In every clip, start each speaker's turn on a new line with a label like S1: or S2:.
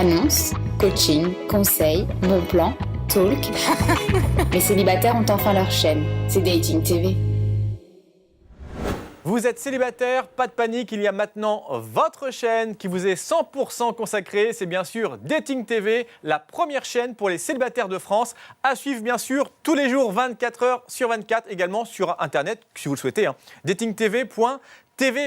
S1: Annonces, coaching, conseils, bons plans, talk. Les célibataires ont enfin leur chaîne, c'est Dating TV.
S2: Vous êtes célibataire, pas de panique, il y a maintenant votre chaîne qui vous est 100% consacrée. C'est bien sûr Dating TV, la première chaîne pour les célibataires de France. À suivre bien sûr tous les jours, 24 heures sur 24, également sur Internet, si vous le souhaitez. datingtv.tv.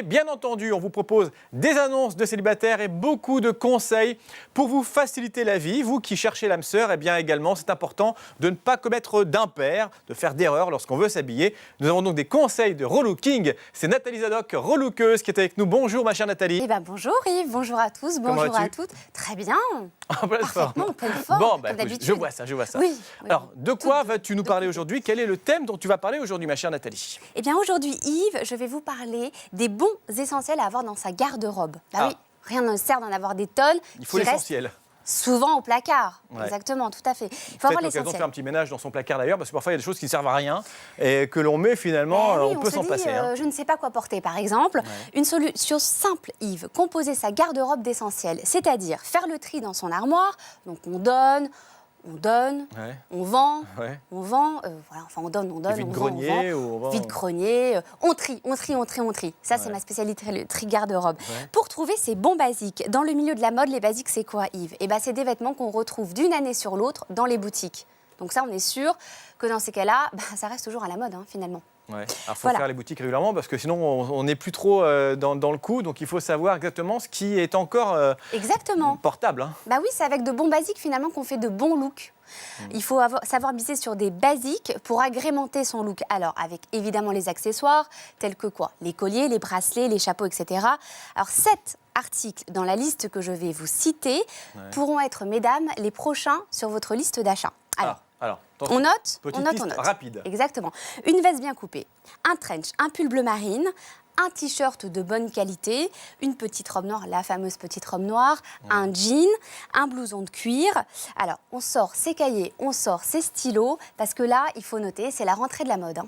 S2: Bien entendu, on vous propose des annonces de célibataires et beaucoup de conseils pour vous faciliter la vie. Vous qui cherchez l'âme sœur, eh bien également, c'est important de ne pas commettre d'impair, de faire d'erreurs lorsqu'on veut s'habiller. Nous avons donc des conseils de relooking. C'est Nathalie Zadok, relookeuse, qui est avec nous. Bonjour ma chère Nathalie.
S3: Eh ben bonjour Yves, bonjour à tous, bonjour à toutes. Très bien.
S2: En pleine forme.
S3: En pleine forme,
S2: Bon,
S3: comme d'habitude.
S2: je vois ça.
S3: Oui.
S2: Alors, de quoi vas-tu nous parler aujourd'hui? Quel est le thème dont tu vas parler aujourd'hui, ma chère Nathalie?
S3: Eh bien aujourd'hui Yves, je vais vous parler des bons essentiels à avoir dans sa garde-robe. Oui, rien ne sert d'en avoir des tonnes.
S2: Il faut l'essentiel.
S3: Souvent au placard,
S2: Ouais.
S3: Exactement, tout à fait. Il faut
S2: Faites
S3: avoir
S2: l'occasion de
S3: l'essentiel.
S2: faire un petit ménage dans son placard d'ailleurs, parce que parfois il y a des choses qui ne servent à rien et que l'on met finalement,
S3: Oui,
S2: on peut
S3: se
S2: s'en
S3: dit,
S2: passer.
S3: Je ne sais pas quoi porter, par exemple. Une solution simple, Yves, composer sa garde-robe d'essentiels, c'est-à-dire faire le tri dans son armoire. Donc on donne,
S2: Ouais.
S3: on vend,
S2: Ouais.
S3: on vend, voilà, enfin on donne, on vend,
S2: vide-grenier ou on vend...
S3: vide-grenier, on trie. Ça, c'est ma spécialité, le tri garde-robe.
S2: Ouais.
S3: Pour trouver ces bons basiques, dans le milieu de la mode, les basiques, c'est quoi, Yves? Eh bien, c'est des vêtements qu'on retrouve d'une année sur l'autre dans les boutiques. Donc ça, on est sûr que dans ces cas-là, ça reste toujours à la mode, finalement.
S2: Ouais. Alors, il faut
S3: Voilà.
S2: faire les boutiques régulièrement parce que sinon, on n'est plus trop dans le coup. Donc, il faut savoir exactement ce qui est encore
S3: Exactement.
S2: portable.
S3: Bah oui, c'est avec de bons basiques, finalement, qu'on fait de bons looks. Il faut savoir miser sur des basiques pour agrémenter son look. Alors, avec évidemment les accessoires, tels que quoi? Les colliers, les bracelets, les chapeaux, etc. Alors, 7 articles dans la liste que je vais vous citer pourront être, mesdames, les prochains sur votre liste d'achat.
S2: Alors,
S3: On note,
S2: petite
S3: on
S2: liste
S3: note.
S2: rapide.
S3: Exactement. Une veste bien coupée, un trench, un pull bleu marine, un t-shirt de bonne qualité, une petite robe noire, la fameuse petite robe noire, un jean, un blouson de cuir. Alors, on sort ses cahiers, on sort ses stylos, parce que là, il faut noter, c'est la rentrée de la mode.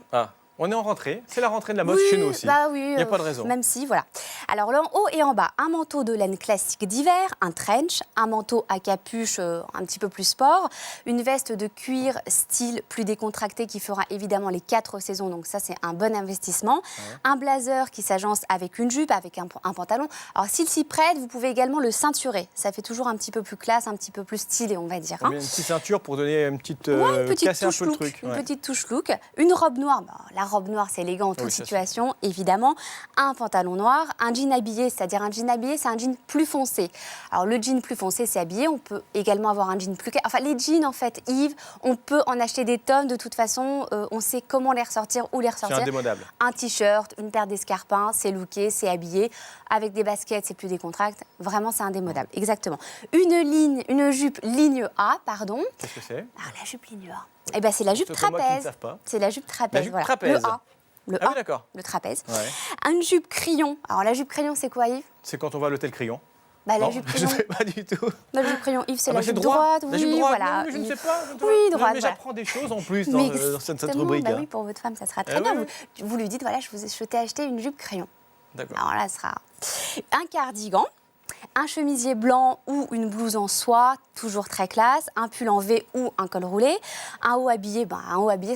S2: On est en rentrée. C'est la rentrée de la mode
S3: Oui,
S2: chez nous aussi.
S3: bah oui,
S2: Il n'y a pas de raison.
S3: Même si, voilà. Alors, là, en haut et en bas, un manteau de laine classique d'hiver, un trench, un manteau à capuche un petit peu plus sport, une veste de cuir style plus décontracté qui fera évidemment les 4 saisons, donc ça, c'est un bon investissement. Un blazer qui s'agence avec une jupe, avec un pantalon. Alors, s'il s'y prête, vous pouvez également le ceinturer. Ça fait toujours un petit peu plus classe, un petit peu plus stylé, on va dire.
S2: Une petite ceinture pour donner une petite...
S3: Une petite
S2: casser un
S3: touche
S2: peu le
S3: look,
S2: truc.
S3: une petite touche look, une robe noire. La robe noire, c'est élégant en toute
S2: ça,
S3: situation, évidemment. Un pantalon noir, un jean habillé, c'est-à-dire un jean habillé, c'est un jean plus foncé. Alors, le jean plus foncé, c'est habillé. On peut également avoir un jean plus... Enfin, les jeans, en fait, Yves, on peut en acheter des tonnes. De toute façon, on sait comment les ressortir, où les ressortir.
S2: C'est indémodable.
S3: Un t-shirt, une paire d'escarpins, c'est looké, c'est habillé. Avec des baskets, c'est plus décontracté. Vraiment, c'est indémodable. Exactement. Une jupe ligne A, pardon.
S2: Qu'est-ce que c'est?
S3: Alors, la jupe ligne A. Eh ben, c'est la jupe
S2: C'est pour moi qui ne
S3: trapèze.
S2: savent pas.
S3: C'est la jupe trapèze.
S2: La jupe
S3: voilà.
S2: trapèze.
S3: Le A. Le
S2: Ah
S3: A,
S2: oui, d'accord.
S3: le trapèze.
S2: Ouais.
S3: Une jupe crayon. Alors, la jupe crayon, c'est quoi, Yves?
S2: C'est quand on va à l'hôtel Crayon.
S3: La
S2: Non,
S3: jupe
S2: je
S3: crayon.
S2: ne sais pas du tout.
S3: La jupe crayon, Yves, c'est
S2: Ah bah,
S3: la
S2: c'est
S3: jupe
S2: droit.
S3: droite.
S2: La
S3: Oui,
S2: jupe droite,
S3: voilà.
S2: non, mais je ne sais pas.
S3: Oui,
S2: Non,
S3: droite.
S2: mais
S3: voilà.
S2: j'apprends des choses en plus dans,
S3: Mais
S2: dans cette
S3: exactement,
S2: rubrique.
S3: bah oui, pour votre femme, ça sera très
S2: Eh
S3: bien.
S2: oui.
S3: Vous lui dites, voilà, je t'ai acheté une jupe crayon.
S2: D'accord.
S3: Alors là, ce sera un cardigan, un chemisier blanc ou une blouse en soie, toujours très classe, un pull en V ou un col roulé, un haut habillé,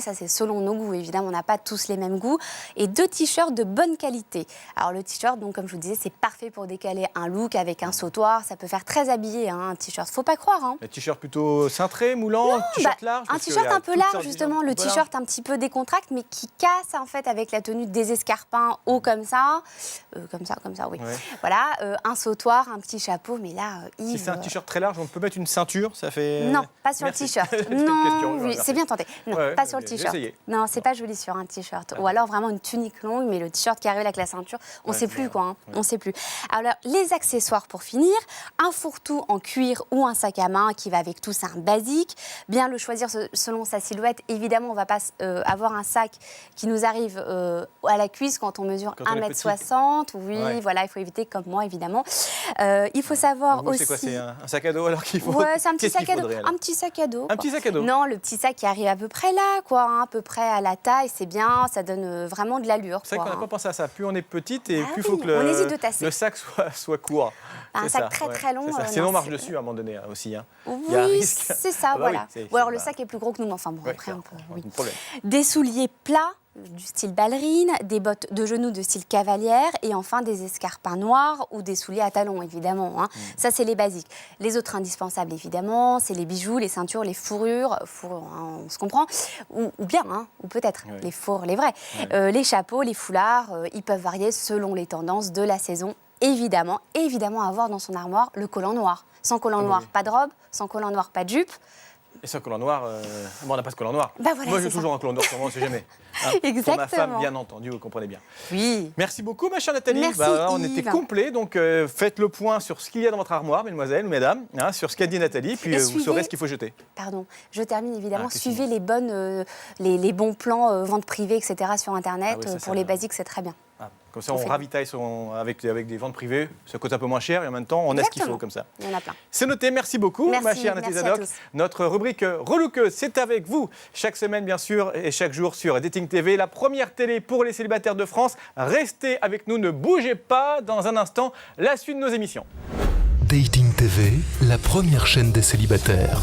S3: ça c'est selon nos goûts, évidemment, on n'a pas tous les mêmes goûts, et 2 t-shirts de bonne qualité. Alors le t-shirt, donc comme je vous disais, c'est parfait pour décaler un look avec un sautoir, ça peut faire très habillé, un t-shirt, faut pas croire.
S2: Un t-shirt plutôt cintré, moulant, t-shirt large.
S3: Un
S2: parce qu'il y
S3: t-shirt
S2: a
S3: un peu
S2: toutes
S3: large,
S2: sortes de
S3: justement, le
S2: t-shirts.
S3: t-shirt un petit peu décontracté, mais qui casse en fait avec la tenue des escarpins hauts comme ça, oui.
S2: Ouais.
S3: Voilà, un sautoir, un petit chapeau, mais là, Yves...
S2: Si c'est un t-shirt très large, on peut mettre une ceinture, ça fait...
S3: Non, pas sur
S2: Merci.
S3: le t-shirt.
S2: C'était une
S3: Non,
S2: question,
S3: oui,
S2: merci.
S3: c'est bien tenté. Non,
S2: Ouais,
S3: pas sur le
S2: j'ai
S3: t-shirt.
S2: essayé.
S3: Non, c'est pas joli sur un t-shirt. Ou alors vraiment une tunique longue, mais le t-shirt qui arrive avec la ceinture, on sait plus quoi. On sait plus. Alors, les accessoires pour finir, un fourre-tout en cuir ou un sac à main qui va avec tout, c'est un basique. Bien le choisir selon sa silhouette. Évidemment, on va pas avoir un sac qui nous arrive à la cuisse quand on mesure
S2: Quand on est
S3: 1,60 m. Oui,
S2: Ouais.
S3: voilà, il faut éviter comme moi, évidemment. Il faut savoir
S2: Vous,
S3: aussi...
S2: c'est quoi, c'est un sac à dos alors qu'il faut...
S3: Ouais, c'est un petit
S2: Qu'est-ce
S3: sac
S2: qu'il
S3: à dos.
S2: faudrait, alors
S3: Un petit sac à dos.
S2: Un petit sac à dos.
S3: Non, le petit sac qui arrive à peu près là, quoi, hein, à peu près à la taille, c'est bien, ça donne vraiment de l'allure.
S2: C'est vrai qu'on n'a pas pensé à ça. Plus on est petite et plus il
S3: oui,
S2: faut que
S3: on hésite de tasser.
S2: le sac soit court.
S3: Un
S2: C'est
S3: sac
S2: ça,
S3: très
S2: ouais,
S3: très long.
S2: c'est ça.
S3: non,
S2: Sinon, on marche
S3: c'est-
S2: dessus à un moment donné aussi. Hein.
S3: Oui,
S2: Il y a un risque.
S3: c'est ça,
S2: Ah bah
S3: voilà.
S2: oui,
S3: Ou alors le
S2: bah,
S3: sac est plus gros que nous, mais enfin bon,
S2: ouais,
S3: après on peut... oui.
S2: pas de problème.
S3: Des souliers plats, du style ballerine, des bottes de genoux de style cavalière et enfin des escarpins noirs ou des souliers à talons, évidemment. Hein. Ça, c'est les basiques. Les autres indispensables, évidemment, c'est les bijoux, les ceintures, les fourrures, hein, on se comprend, ou bien, hein, ou peut-être,
S2: Ouais.
S3: les fourres, les vrais. Les chapeaux, les foulards, ils peuvent varier selon les tendances de la saison. Évidemment avoir dans son armoire le collant noir. Sans collant noir,
S2: oui.
S3: pas de robe. Sans collant noir, pas de jupe.
S2: Et ce collant noir, bon, on n'a pas ce collant noir.
S3: Bah voilà,
S2: Moi, j'ai
S3: c'est
S2: toujours un collant noir sur moi, on ne sait jamais. Hein. Pour ma
S3: Exactement.
S2: femme, bien entendu, vous comprenez bien.
S3: Oui.
S2: Merci beaucoup, ma chère Nathalie.
S3: Merci,
S2: On
S3: Yves.
S2: était complet, donc faites le point sur ce qu'il y a dans votre armoire, mesdemoiselles ou mesdames, hein, sur ce qu'a dit Nathalie, puis
S3: Et
S2: vous
S3: suivez-
S2: saurez ce qu'il faut jeter.
S3: Pardon, je termine évidemment.
S2: qu'est-ce
S3: Suivez
S2: qu'il
S3: les bons plans vente privée, etc. sur Internet.
S2: Ah oui, ça,
S3: Pour
S2: ça-
S3: les basiques, c'est très bien.
S2: Ah, comme ça,
S3: On
S2: on
S3: fait.
S2: ravitaille avec des ventes privées, ça coûte un peu moins cher et en même temps, on a ce qu'il faut
S3: Exactement.
S2: comme ça.
S3: Il y en a plein.
S2: C'est noté, merci beaucoup,
S3: Merci,
S2: ma chère Nathalie
S3: merci à
S2: Zadok.
S3: tous.
S2: Notre rubrique Relookeuse, c'est avec vous chaque semaine, bien sûr, et chaque jour sur Dating TV, la première télé pour les célibataires de France. Restez avec nous, ne bougez pas. Dans un instant, la suite de nos émissions.
S4: Dating TV, la première chaîne des célibataires.